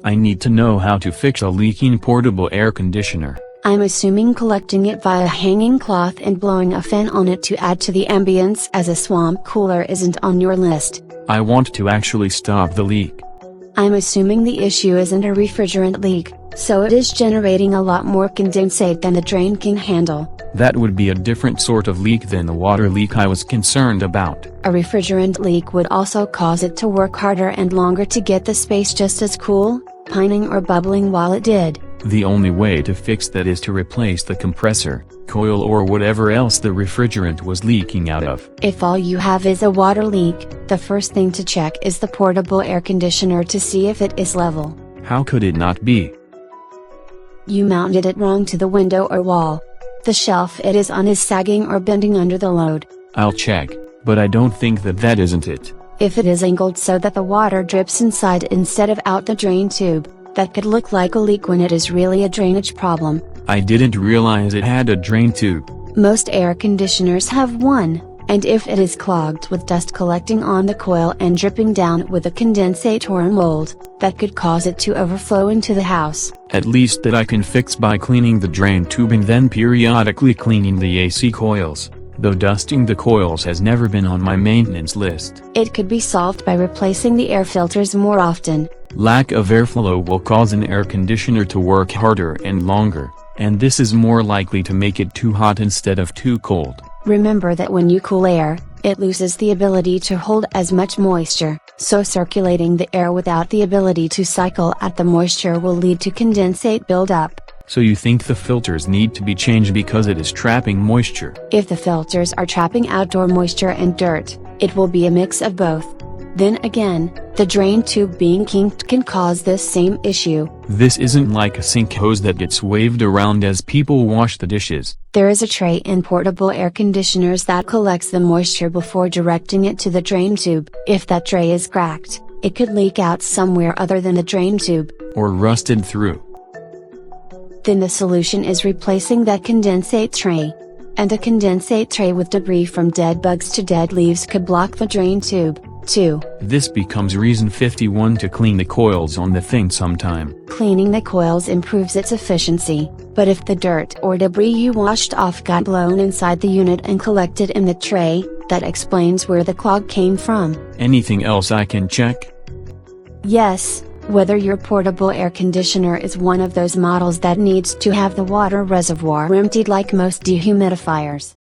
I need to know how to fix a leaking portable air conditioner. I'm assuming collecting it via hanging cloth and blowing a fan on it to add to the ambience as a swamp cooler isn't on your list. I want to actually stop the leak. I'm assuming the issue isn't a refrigerant leak, so it is generating a lot more condensate than the drain can handle. That would be a different sort of leak than the water leak I was concerned about. A refrigerant leak would also cause it to work harder and longer to get the space just as cool, pining or bubbling while it did. The only way to fix that is to replace the compressor, coil or whatever else the refrigerant was leaking out of. If all you have is a water leak, the first thing to check is the portable air conditioner to see if it is level. How could it not be? You mounted it wrong to the window or wall. The shelf it is on is sagging or bending under the load. I'll check, but I don't think that isn't it. If it is angled so that the water drips inside instead of out the drain tube, that could look like a leak when it is really a drainage problem. I didn't realize it had a drain tube. Most air conditioners have one, and if it is clogged with dust collecting on the coil and dripping down with a condensate or a mold, that could cause it to overflow into the house. At least that I can fix by cleaning the drain tube and then periodically cleaning the AC coils, though dusting the coils has never been on my maintenance list. It could be solved by replacing the air filters more often. Lack of airflow will cause an air conditioner to work harder and longer, and this is more likely to make it too hot instead of too cold. Remember that when you cool air, it loses the ability to hold as much moisture, so circulating the air without the ability to cycle out the moisture will lead to condensate buildup. So you think the filters need to be changed because it is trapping moisture? If the filters are trapping outdoor moisture and dirt, it will be a mix of both. Then again, the drain tube being kinked can cause this same issue. This isn't like a sink hose that gets waved around as people wash the dishes. There is a tray in portable air conditioners that collects the moisture before directing it to the drain tube. If that tray is cracked, it could leak out somewhere other than the drain tube. Or rusted through. Then the solution is replacing that condensate tray. And a condensate tray with debris from dead bugs to dead leaves could block the drain tube, too. This becomes reason 51 to clean the coils on the thing sometime. Cleaning the coils improves its efficiency, but if the dirt or debris you washed off got blown inside the unit and collected in the tray, that explains where the clog came from. Anything else I can check? Yes. Whether your portable air conditioner is one of those models that needs to have the water reservoir emptied like most dehumidifiers.